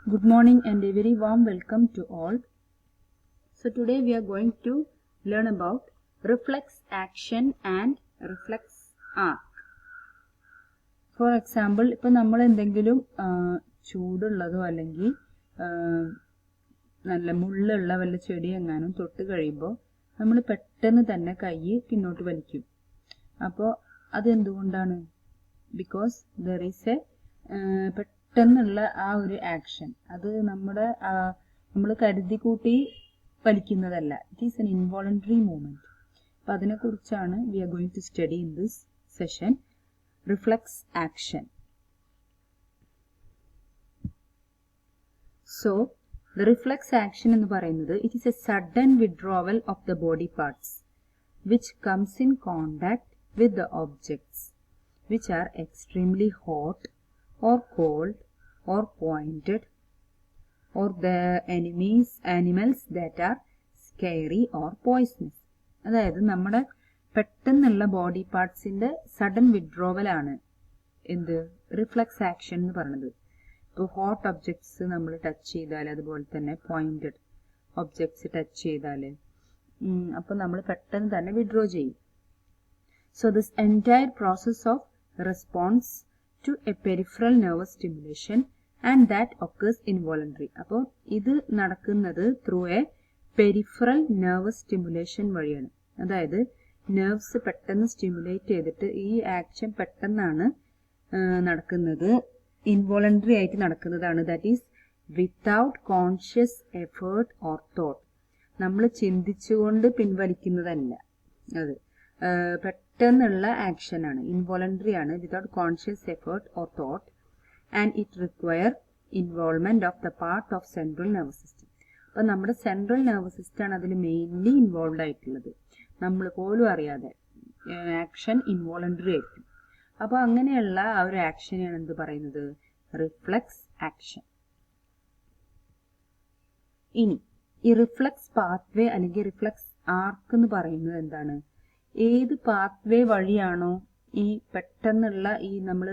Good morning and a very warm welcome to all. So today we are going to learn about reflex action and reflex arc. For example, ഇപ്പോൾ നമ്മൾ എന്തെങ്കിലും ചൂടുള്ളതോ അല്ലെങ്കിൽ നല്ല മുള്ളുള്ള വല്ല ചെടി എങ്ങാനും തൊട്ട് കഴിയുമ്പോൾ നമ്മൾ പെട്ടെന്ന് തന്നെ കൈ പിന്നോട്ട് വലിക്കും. അപ്പോൾ അതെന്തുകൊണ്ടാണ്? ബിക്കോസ് ദർ ഈസ് പെട്ടെന്നുള്ള ആ ഒരു ആക്ഷൻ അത് നമ്മൾ കരുതി കൂട്ടി വലിക്കുന്നതല്ല. It is an involuntary movement. അപ്പം അതിനെക്കുറിച്ചാണ് we are going to study in this session. Reflex action. So the reflex action എന്ന് പറയുന്നത് it is a sudden withdrawal of the body parts which comes in contact with the objects which are extremely hot or cold or pointed or the animals that are scary or poisonous. അതായത് നമ്മുടെ പെട്ടെന്നുള്ള body പാർട്സിന്റെ sudden withdrawal ആണ് എന്ത് reflex action എന്ന് പറയുന്നത്. ഇപ്പോൾ hot objects നമ്മൾ touch ചെയ്താൽ, അതുപോലെ തന്നെ പോയിന്റഡ് ഒബ്ജക്ട്സ് ടച്ച് ചെയ്താൽ അപ്പോൾ നമ്മൾ പെട്ടെന്ന് തന്നെ വിഡ്രോ ചെയ്യും. So this entire process of response to a peripheral nervous stimulation and that occurs involuntary. അപ്പോൾ ഇത് നടക്കുന്നത് through A peripheral nervous stimulation വഴിയാണ്. അതായത് നെർവ്സ് പെട്ടെന്ന് സ്റ്റിമുലേറ്റ് ചെയ്തിട്ട് ഈ ആക്ഷൻ പെട്ടെന്നാണ് നടക്കുന്നത്, ഇൻവോളണ്ടറി ആയിട്ട് നടക്കുന്നതാണ്. That is without conscious effort or thought. നമ്മൾ ചിന്തിച്ചുകൊണ്ട് പിൻവലിക്കുന്നതല്ല, അത് പെട്ടെന്നുള്ള ആക്ഷൻ ആണ്, ഇൻവോളണ്ടറി ആണ്, without conscious effort or thought, and it require involvement of the part of central nervous system. അപ്പം നമ്മുടെ സെൻട്രൽ നെർവസ് സിസ്റ്റം ആണ് അതിൽ മെയിൻലി ഇൻവോൾവ് ആയിട്ടുള്ളത്. നമ്മൾ പോലും അറിയാതെ ആക്ഷൻ ഇൻവോളണ്ടറി ആയിരിക്കും. അപ്പോൾ അങ്ങനെയുള്ള ആ ഒരു ആക്ഷനെയാണ് എന്ത് പറയുന്നത്? Reflex action. ഇനി ഈ റിഫ്ലെക്സ് പാത്വേ അല്ലെങ്കിൽ റിഫ്ലെക്സ് ആർക്ക് എന്ന് പറയുന്നത് എന്താണ്? ഏത് പാത്വേ വഴിയാണോ ഈ പെട്ടെന്നുള്ള ഈ നമ്മൾ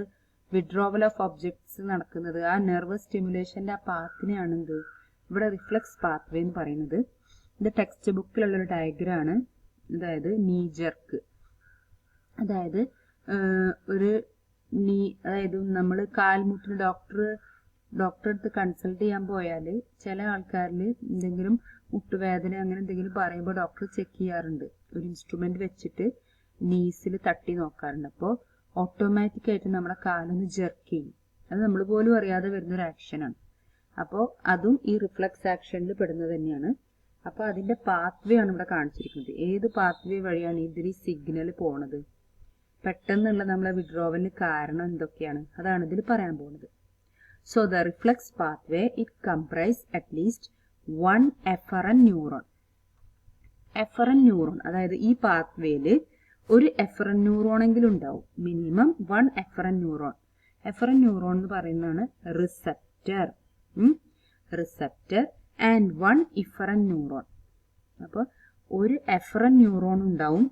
വിഡ്രോവൽ ഓഫ് ഒബ്ജക്ട്സ് നടക്കുന്നത്, ആ നെർവസ് സ്റ്റിമുലേഷന്റെ ആ പാത്തിനെയാണ് എന്ത് ഇവിടെ റിഫ്ലെക്സ് പാത്വേ എന്ന് പറയുന്നത്. ഇത് ടെക്സ്റ്റ് ബുക്കിലുള്ളൊരു ഡയഗ്രാം ആണ്. അതായത് നീ ജെർക്ക്, അതായത് അതായത് നമ്മൾ കാൽമുട്ടിന് ഡോക്ടറെ അടുത്ത് കൺസൾട്ട് ചെയ്യാൻ പോയാൽ ചില ആൾക്കാരിൽ എന്തെങ്കിലും മുട്ടുവേദന അങ്ങനെ എന്തെങ്കിലും പറയുമ്പോൾ ഡോക്ടർ ചെക്ക് ചെയ്യാറുണ്ട്. ഒരു ഇൻസ്ട്രുമെന്റ് വെച്ചിട്ട് നീസിൽ തട്ടി നോക്കാറുണ്ട്. അപ്പോൾ ഓട്ടോമാറ്റിക് ആയിട്ട് നമ്മുടെ കാലൊന്ന് ജെർക്ക് ചെയ്യും. അത് നമ്മൾ പോലും അറിയാതെ വരുന്നൊരു ആക്ഷനാണ്. അപ്പോൾ അതും ഈ റിഫ്ലെക്സ് ആക്ഷനിൽ പെടുന്നത് തന്നെയാണ്. അപ്പോൾ അതിന്റെ പാത്വേ ആണ് ഇവിടെ കാണിച്ചിരിക്കുന്നത്. ഏത് പാത്വേ വഴിയാണ് ഇതിൽ സിഗ്നൽ പോണത്, പെട്ടെന്നുള്ള നമ്മളെ വിഡ്രോവലിന് കാരണം എന്തൊക്കെയാണ്, അതാണ് ഇതിൽ പറയാൻ പോകുന്നത്. So the reflex pathway, it comprises at least one efferent neuron. Efferent neuron, അതായത് ഈ പാത്വേയില് ഒരു efferent neuron എങ്കിലും ഉണ്ടാവും. Minimum 1 efferent neuron. Efferent neuron എന്ന് പറയുന്നതാണ് റിസപ്റ്റർ ആൻഡ് 1 efferent neuron. അപ്പോൾ ഒരു efferent neuron ഉണ്ടാവും,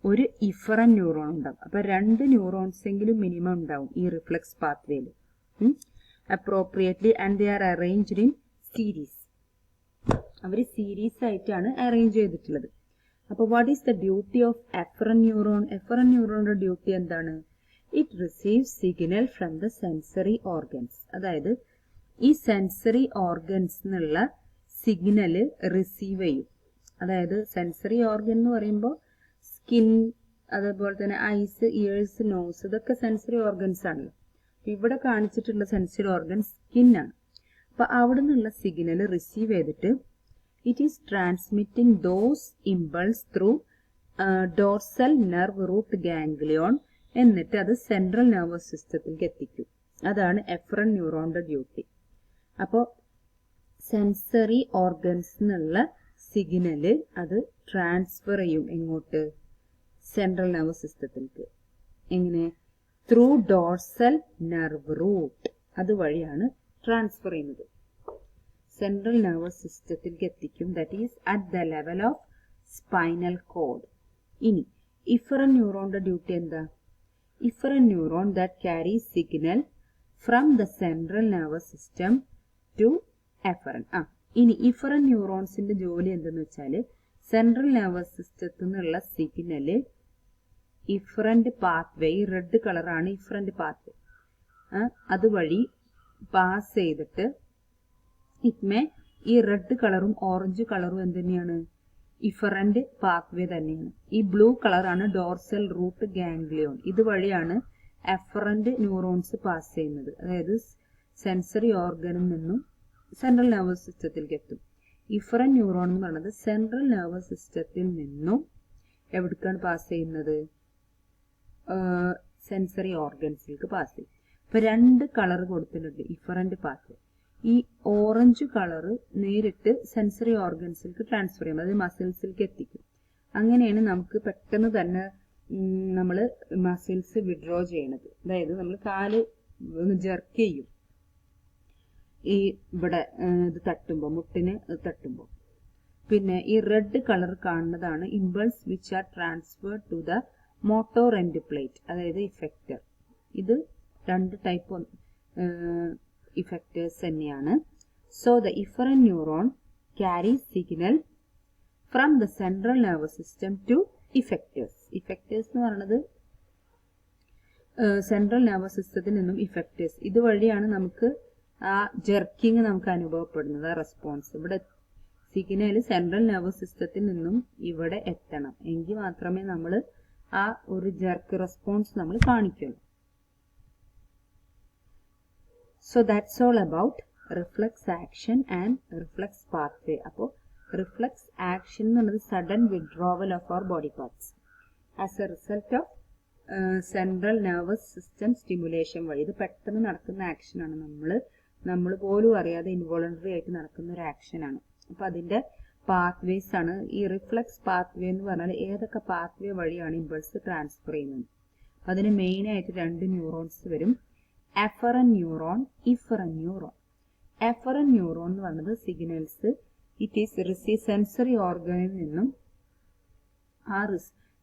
ഒരു efferent neuron ഉണ്ടാവും. അപ്പോൾ 2 ന്യൂറോൺസ് എങ്കിലും മിനിമം ഉണ്ടാവും ഈ റിഫ്ലെക്സ് പാത്വേയിൽ. appropriately and they are arranged in series. അവർ സീരീസ് ആയിട്ടാണ് അറേഞ്ച് ചെയ്തിട്ടുള്ളത്. അപ്പോൾ what is the duty of afferent neuron? Afferent ന്യൂറോണിന്റെ ഡ്യൂട്ടി എന്താണ്? It receives signal from the sensory organs. അതായത് ഈ സെൻസറി ഓർഗൻസ് എന്നുള്ള സിഗ്നല് റിസീവ് ചെയ്യും. അതായത് സെൻസറി ഓർഗൻ എന്ന് പറയുമ്പോൾ സ്കിൻ, അതേപോലെ തന്നെ ഐസ്, ഇയേഴ്സ്, നോസ്, ഇതൊക്കെ സെൻസറി ഓർഗൻസ് ആണല്ലോ. ഇവിടെ കാണിച്ചിട്ടുള്ള സെൻസറി ഓർഗൻ സ്കിന്നാണ്. അപ്പൊ അവിടെ നിന്നുള്ള സിഗ്നൽ റിസീവ് ചെയ്തിട്ട് it is transmitting those impulse through dorsal nerve root ganglion, എന്നിട്ട് അത് സെൻട്രൽ നെർവസ് സിസ്റ്റത്തിലേക്ക് എത്തിക്കും. അതാണ് എഫറന്റ് ന്യൂറോണിന്റെ ഡ്യൂട്ടി. അപ്പോൾ സെൻസറി ഓർഗൻസ് എന്നുള്ള സിഗ്നല് അത് ട്രാൻസ്ഫർ ചെയ്യും എങ്ങോട്ട്? സെൻട്രൽ നെർവസ് സിസ്റ്റത്തിലേക്ക്. എങ്ങനെ? ത്രൂ ഡോർസൽ നെർവ് റൂട്ട്, അതുവഴിയാണ് ട്രാൻസ്ഫർ ചെയ്യുന്നത്. സെൻട്രൽ നെർവസ് സിസ്റ്റത്തിലേക്ക് എത്തിക്കും. That is at the level of spinal cord. ഇനി ഇഫറന്റ് ന്യൂറോണിന്റെ ഡ്യൂട്ടി എന്താ? Efferent neuron that carry signal from the central nervous system to എഫറൻ. ഇനി ഇഫറൻ ന്യൂറോൺസിന്റെ ജോലി എന്തെന്ന് വെച്ചാൽ സെൻട്രൽ നെർവസ് സിസ്റ്റത്തിൽ നിന്നുള്ള സിഗ്നല് ഇഫറന്റ് പാത്വേ, ഈ റെഡ് കളറാണ് ഇഫറന്റ് പാത്വേ, അതുവഴി പാസ് ചെയ്തിട്ട് ഈ റെഡ് കളറും ഓറഞ്ച് കളറും എന്ത് തന്നെയാണ്? ഇഫറന്റ് പാത്വേ തന്നെയാണ്. ഈ ബ്ലൂ കളറാണ് ഡോർസൽ റൂട്ട് ഗാംഗ്ലിയോൺ. ഇതുവഴിയാണ് എഫറന്റ് ന്യൂറോൺസ് പാസ് ചെയ്യുന്നത്. അതായത് സെൻസറി ഓർഗനിൽ നിന്നും സെൻട്രൽ നെർവസ് സിസ്റ്റത്തിലേക്ക് എത്തും. ഇഫറന്റ് ന്യൂറോൺ എന്ന് പറയുന്നത് സെൻട്രൽ നെർവസ് സിസ്റ്റത്തിൽ നിന്നും എവിടേക്കാണ് പാസ് ചെയ്യുന്നത്? സെൻസറി ഓർഗൻസിലേക്ക് പാസ് ചെയ്യും. ഇപ്പൊ 2 കളർ കൊടുത്തിട്ടുണ്ട് ഇഫറന്റ് പാത്വേ. ഈ ഓറഞ്ച് കളറ് നേരിട്ട് സെൻസറി ഓർഗൻസിലേക്ക് ട്രാൻസ്ഫർ ചെയ്യും, അതായത് മസിൽസിലേക്ക് എത്തിക്കും. അങ്ങനെയാണ് നമുക്ക് പെട്ടെന്ന് തന്നെ നമ്മൾ മസിൽസ് വിഡ്രോ ചെയ്യണത്. അതായത് നമ്മൾ കാല് ജെർക്ക് ചെയ്യും, ഈ ഇവിടെ ഇത് തട്ടുമ്പോൾ, മുട്ടിന് തട്ടുമ്പോൾ. പിന്നെ ഈ റെഡ് കളർ കാണുന്നതാണ് impulse which are transferred to the motor end plate, അതായത് ഇഫക്റ്റർ. ഇത് 2 ടൈപ്പ് ഇഫക്റ്റേഴ്സ് തന്നെയാണ്. So the efferent neuron carry signal from the central nervous system to effectors. Effectors എന്ന് പറയുന്നത് സെൻട്രൽ നെർവസ് സിസ്റ്റത്തിൽ നിന്നും ഇഫക്റ്റേഴ്സ്, ഇതുവഴിയാണ് നമുക്ക് ആ ജെർക്കിങ് നമുക്ക് അനുഭവപ്പെടുന്നത്, ആ റെസ്പോൺസ്. ഇവിടെ സിഗ്നൽ സെൻട്രൽ നെർവസ് സിസ്റ്റത്തിൽ നിന്നും ഇവിടെ എത്തണം, എങ്കിൽ മാത്രമേ നമ്മൾ ആ ഒരു ജെർക്ക് റെസ്പോൺസ് നമ്മൾ കാണിക്കുള്ളൂ. So that's all about reflex action and reflex pathway. അപ്പോൾ റിഫ്ലക്സ് ആക്ഷൻ എന്ന് പറയുന്നത് sudden withdrawal of our body parts as a result of central nervous system stimulation വഴി. ഇത് പെട്ടെന്ന് നടക്കുന്ന ആക്ഷനാണ്, നമ്മൾ പോലും അറിയാതെ ഇൻവോളണ്ടറി ആയിട്ട് നടക്കുന്ന ഒരു ആക്ഷനാണ്. അപ്പൊ അതിന്റെ പാത്വേസ് ആണ് ഈ റിഫ്ലക്സ് പാത്വേ എന്ന് പറഞ്ഞാൽ ഏതൊക്കെ പാത്വേ വഴിയാണ് ഇമ്പൾസ് ട്രാൻസ്ഫർ ചെയ്യുന്നത്. അതിന് മെയിൻ ആയിട്ട് 2 ന്യൂറോൺസ് വരും, afferent neuron, efferent neuron. Afferent neuron എന്ന് പറയുന്നത് signals it is receive sensory ഓർഗനിൽ നിന്നും ആ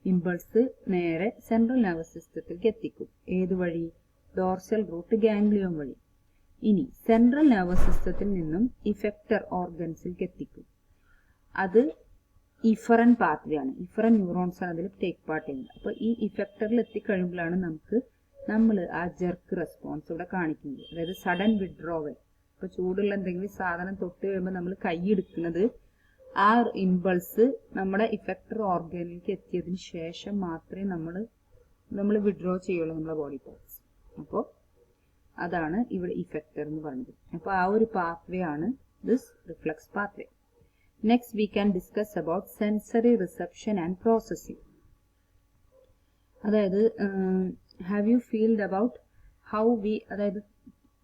ഇമ്പൾസ് നേരെ സെൻട്രൽ നെർവസ് സിസ്റ്റത്തിലേക്ക് എത്തിക്കും. ഏത് വഴി? ഡോർസൽ റൂട്ട് ഗാംഗ്ലിയോൺ വഴി. ഇനി സെൻട്രൽ നെർവസ് സിസ്റ്റത്തിൽ നിന്നും ഇഫക്റ്റർ ഓർഗൻസിലേക്ക് എത്തിക്കും. അത് ഇഫറൻ പാത്വേ ആണ്, ഇഫറൻ ന്യൂറോൺസ് ആണ് അതിൽ ടേക്ക് പാർട്ട് ചെയ്യുന്നത്. അപ്പൊ ഈ ഇഫക്റ്ററിൽ എത്തിക്കഴിയുമ്പോഴാണ് നമ്മൾ ആ ജെർക്ക് റെസ്പോൺസ് ഇവിടെ കാണിക്കുന്നത്, അതായത് സഡൻ വിഡ്രോവൽ. ഇപ്പൊ ചൂടുള്ള എന്തെങ്കിലും സാധനം തൊട്ട് കഴിയുമ്പോൾ നമ്മൾ കൈയെടുക്കുന്നത് ആ ഇമ്പൾസ് നമ്മുടെ ഇഫക്റ്റർ ഓർഗനിലേക്ക് എത്തിയതിന് ശേഷം മാത്രമേ നമ്മൾ വിഡ്രോ ചെയ്യുള്ളൂ നമ്മുടെ ബോഡി പാർട്സ്. അപ്പോൾ അതാണ് ഇവിടെ ഇഫക്റ്റർ എന്ന് പറയുന്നത്. അപ്പോൾ ആ ഒരു പാത്വേ ആണ് this reflex pathway. Next we can discuss about sensory reception and processing. അതായത് have you feeled about how അതായത്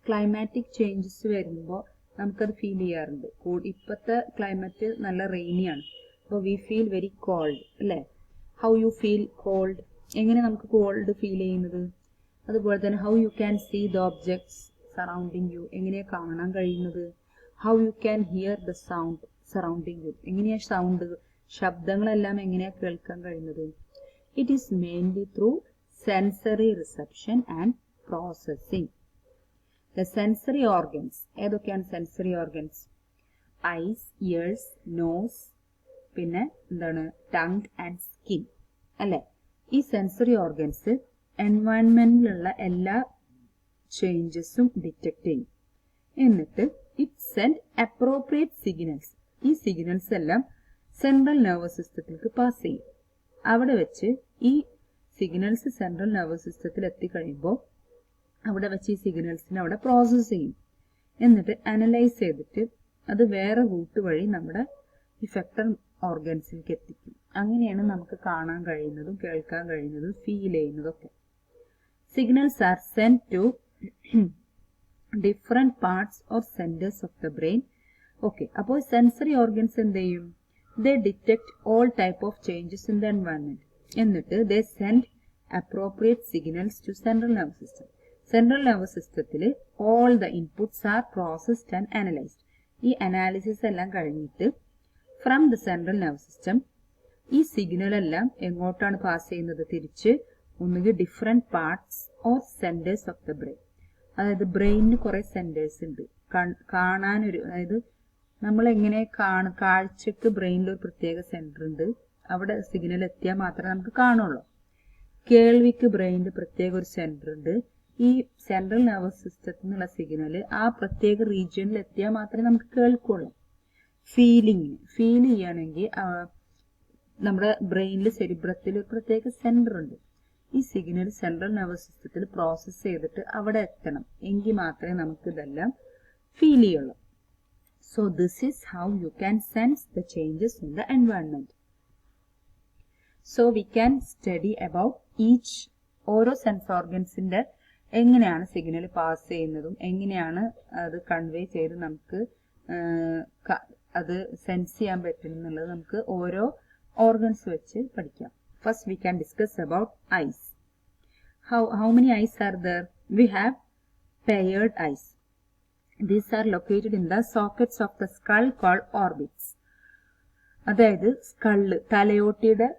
ക്ലൈമാറ്റിക് ചേഞ്ചസ് വരുമ്പോൾ നമുക്കത് ഫീൽ ചെയ്യാറുണ്ട്. ഇപ്പോഴത്തെ ക്ലൈമറ്റ് നല്ല റെയിനിയാണ്, അപ്പോൾ വി ഫീൽ വെരി കോൾഡ് അല്ലേ? How you feel cold? എങ്ങനെ നമുക്ക് കോൾഡ് ഫീൽ ചെയ്യുന്നത്? അതുപോലെ തന്നെ how you can see the objects surrounding you, എങ്ങനെയാണ് കാണാൻ കഴിയുന്നത്? How you can hear the sound surrounding you, എങ്ങനെയാണ് ശബ്ദങ്ങളെല്ലാം എങ്ങനെയാണ് കേൾക്കാൻ കഴിയുന്നത്? It is mainly through sensory reception and processing. The sensory organs, ഏതൊക്കെയാണ് sensory organs? Eyes, ears, nose, പിന്നെ എന്താണ് ടങ് ആൻഡ് സ്കിൻ അല്ലെ? ഈ സെൻസറി ഓർഗൻസ് എൻവയൺമെന്റിലുള്ള എല്ലാ ചേഞ്ചസും ഡിറ്റക്ട് ചെയ്യും. എന്നിട്ട് ഇറ്റ് സെൻഡ് അപ്രോപ്രിയേറ്റ് സിഗ്നൽസ്. ഈ സിഗ്നൽസ് എല്ലാം സെൻട്രൽ നെർവസ് സിസ്റ്റത്തിലേക്ക് പാസ് ചെയ്യും. അവിടെ വെച്ച് ഈ സിഗ്നൽസ് സെൻട്രൽ നെർവസ് സിസ്റ്റത്തിൽ എത്തിക്കഴിയുമ്പോൾ അവിടെ വെച്ച് ഈ സിഗ്നൽസിനെ അവിടെ പ്രോസസ് ചെയ്യും. എന്നിട്ട് അനലൈസ് ചെയ്തിട്ട് അത് വേറെ റൂട്ട് വഴി നമ്മുടെ ഇഫക്റ്റർ ഓർഗൻസിലേക്ക് എത്തിക്കും. അങ്ങനെയാണ് നമുക്ക് കാണാൻ കഴിയുന്നതും കേൾക്കാൻ കഴിയുന്നതും ഫീൽ ചെയ്യുന്നതൊക്കെ. Signals are send to different parts or centres of the brain. Okay, അപ്പോൾ സെൻസറി ഓർഗൻസ് എന്ത് ചെയ്യും? They detect all type of changes in the environment. എന്നിട്ട് they send appropriate signals to central nervous system. Central nervous സിസ്റ്റത്തിൽ all the inputs are processed and analysed. ഈ analysis എല്ലാം കഴിഞ്ഞിട്ട് from the central nervous system ഈ signal എല്ലാം എങ്ങോട്ടാണ് pass ചെയ്യുന്നത്? തിരിച്ച് ഒന്നുകിൽ different parts or centres of the brain. അതായത് ബ്രെയിനിന് കുറെ സെന്റേഴ്സ് ഉണ്ട്. കാണാനൊരു, അതായത് നമ്മൾ എങ്ങനെ കാഴ്ചക്ക് ബ്രെയിനിൽ ഒരു പ്രത്യേക സെന്റർ ഉണ്ട്, അവിടെ സിഗ്നൽ എത്തിയാൽ മാത്രമേ നമുക്ക് കാണുള്ളൂ. കേൾവിക്ക് ബ്രെയിനിൽ പ്രത്യേക ഒരു സെന്റർ ഉണ്ട്. ഈ സെൻട്രൽ നെർവസ് സിസ്റ്റത്തിൽ നിന്നുള്ള സിഗ്നൽ ആ പ്രത്യേക റീജിയനിൽ എത്തിയാൽ മാത്രമേ നമുക്ക് കേൾക്കുള്ളൂ. ഫീൽ ചെയ്യണമെങ്കിൽ നമ്മുടെ ബ്രെയിനിൽ സെരിബ്രത്തിൽ ഒരു പ്രത്യേക സെന്റർ ഉണ്ട്. ഈ സിഗ്നൽ സെൻട്രൽ നെർവസ് സിസ്റ്റത്തിൽ പ്രോസസ് ചെയ്തിട്ട് അവിടെ എത്തണം, എങ്കിൽ മാത്രമേ നമുക്ക് ഇതെല്ലാം ഫീൽ ചെയ്യുള്ളൂ. So this is how you can sense the changes in the environment. So we can study about each, ഓരോ സെൻസ് ഓർഗൻസിന്റെ എങ്ങനെയാണ് സിഗ്നൽ പാസ് ചെയ്യുന്നതും എങ്ങനെയാണ് അത് കൺവേ ചെയ്ത് നമുക്ക് അത് സെൻസ് ചെയ്യാൻ പറ്റുന്നുള്ളത് നമുക്ക് ഓരോ ഓർഗൻസ് വെച്ച് പഠിക്കാം. First we can discuss about eyes. How many eyes are there? We have paired eyes. These are located in the sockets of the skull called orbits. അതായത് സ്കള്ള്, തലയോട്ടിയുടെ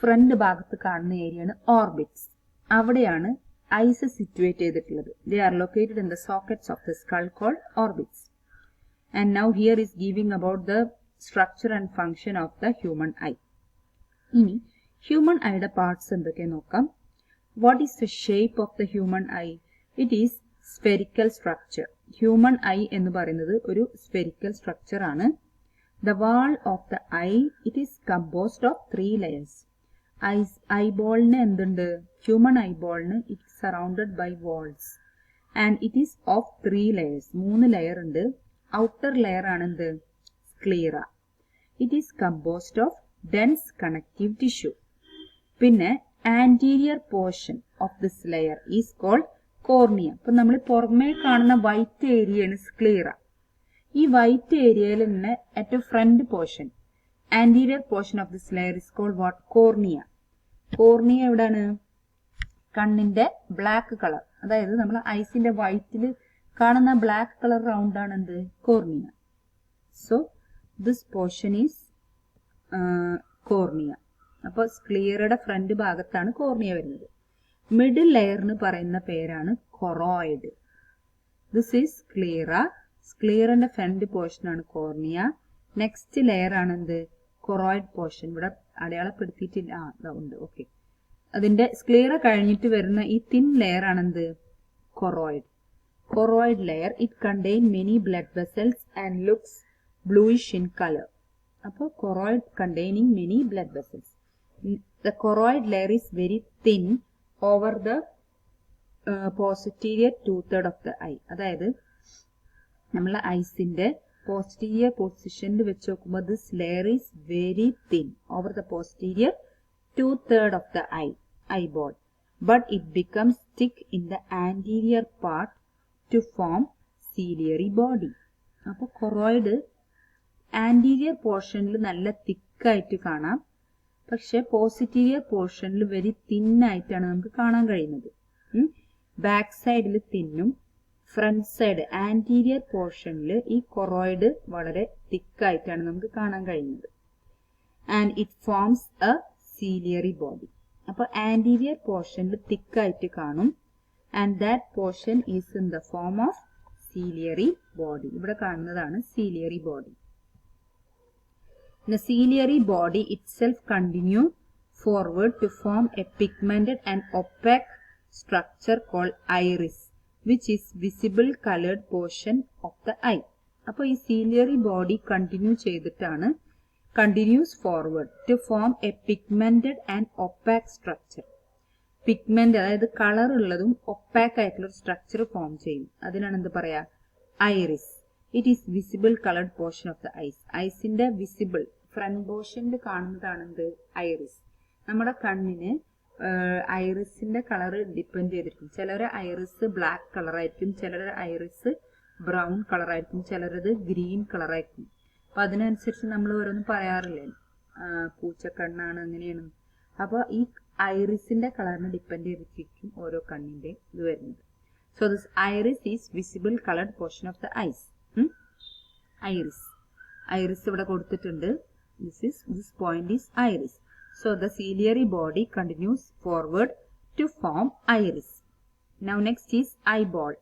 ഫ്രണ്ട് ഭാഗത്ത് കാണുന്ന ഏരിയയാണ് ഓർബിറ്റ്സ്. അവിടെയാണ് ഐസ് സിറ്റുവേറ്റ് ചെയ്തിട്ടുള്ളത്. They are located in the sockets of the skull called orbits. And now here is giving about the structure and function of the human eye. ഇനി human ഐയുടെ parts എന്തൊക്കെ നോക്കാം. What is the shape of the human eye? It is spherical structure. Human eye എന്ന് പറയുന്നത് ഒരു spherical structure ആണ്. The wall of the eye it is composed of 3 layers. ഐബോളിന് എന്തുണ്ട്? ഹ്യൂമൻ ഐബോളിന് it is surrounded by walls and it is of 3 layers. 3 layer ഉണ്ട്. Outer layer ആണ് എന്ത്? Sclera. It is composed of dense connective tissue. പിന്നെ anterior portion of this layer is called cornea. അപ്പോൾ നമ്മൾ പുറമേ കാണുന്ന വൈറ്റ് ഏരിയയാണ് സ്ക്ലീറ. ഈ വൈറ്റ് ഏരിയയിൽ തന്നെ ഏറ്റവും front portion, anterior portion of this layer is called what? cornea. cornea എവിടാണ്? കണ്ണിന്റെ ബ്ലാക്ക് കളർ, അതായത് നമ്മൾ ഐസിന്റെ വൈറ്റിൽ കാണുന്ന ബ്ലാക്ക് കളർ റൗണ്ട് ആണ് എന്ത്? Cornea. So this portion is cornea. അപ്പോൾ സ്ക്ലിയറുടെ ഫ്രണ്ട് ഭാഗത്താണ് കോർണിയ വരുന്നത്. മിഡിൽ ലെയറിന് പറയുന്ന പേരാണ് കൊറോയിഡ്. This is sclera. സ്ക്ലീറിന്റെ ഫ്രണ്ട് പോർഷൻ ആണ് കോർണിയ. നെക്സ്റ്റ് ലെയർ ആണ് എന്ത്? Choroid portion. ഇവിടെ അടയാളപ്പെടുത്തിയിട്ടില്ല, ഉണ്ട്, ഓക്കെ. അതിന്റെ സ്ക്ലീറ കഴിഞ്ഞിട്ട് വരുന്ന ഈ തിൻ ലെയർ ആണ് എന്ത്? Choroid. Choroid layer it contain many blood vessels and looks bluish in colour. അപ്പോൾ choroid containing many blood vessels. The choroid layer is very thin over the posterior 2/3 of the eye. അതായത് നമ്മളെ ഐസിന്റെ posterior പൊസിഷനിൽ വെച്ച് നോക്കുമ്പോൾ this layer is very thin over the posterior 2/3 of the eyeball, but it becomes thick in the anterior part to form ciliary body. അപ്പോൾ choroid anterior പോർഷനിൽ നല്ല തിക്കായിട്ട് കാണാം, പക്ഷെ പോസിറ്റീരിയർ പോർഷനിൽ വെരി തിന്നായിട്ടാണ് നമുക്ക് കാണാൻ കഴിയുന്നത്. ബാക്ക് സൈഡിൽ തിന്നും ഫ്രണ്ട് സൈഡ് ആന്റീരിയർ പോർഷനിൽ ഈ കൊറോയിഡ് വളരെ തിക്കായിട്ടാണ് നമുക്ക് കാണാൻ കഴിയുന്നത്. And it forms A ciliary body. അപ്പോൾ ആന്റീരിയർ പോർഷനിൽ തിക്കായിട്ട് കാണും. And that portion is in the form of ciliary body. ഇവിടെ കാണുന്നതാണ് ciliary body. The ciliary body itself continue forward to form a pigmented and opaque structure called iris, which is visible colored portion of the eye. അപ്പോൾ ഈ ciliary body continues forward to form a pigmented and opaque structure. Pigment അതായത് colour ഉള്ളതും opaque ആയിട്ടുള്ള structure form ചെയ്യും. അതിനാണ് എന്ത് പറയാ? Iris. It is visible coloured portion of the eyes. ഐസിന്റെ വിസിബിൾ ഫ്രണ്ട് പോർഷനിൽ കാണുന്നതാണ് എന്ത്? ഐറിസ്. നമ്മുടെ കണ്ണിന് ഐറിസിന്റെ കളർ ഡിപ്പെൻഡ് ചെയ്തിരിക്കും. ചിലരുടെ ഐറിസ് ബ്ലാക്ക് കളറായിരിക്കും, ചിലരുടെ ഐറിസ് ബ്രൗൺ കളറായിരിക്കും, ചിലരത് ഗ്രീൻ കളറായിരിക്കും. അപ്പൊ അതിനനുസരിച്ച് നമ്മൾ ഓരോന്നും പറയാറില്ലേ, പൂച്ചക്കണ്ണാണ് അങ്ങനെയാണ്. അപ്പൊ ഈ ഐറിസിന്റെ കളറിനെ ഡിപ്പെൻഡ് ചെയ്തിരിക്കും ഓരോ കണ്ണിന്റെ ഇത് വരുന്നത്. So this iris is visible coloured portion of the eyes. Iris ഇവിടെ കൊടുത്തിട്ടുണ്ട്. This point is iris. So the ciliary body continues forward to form iris. Now next is eyeball.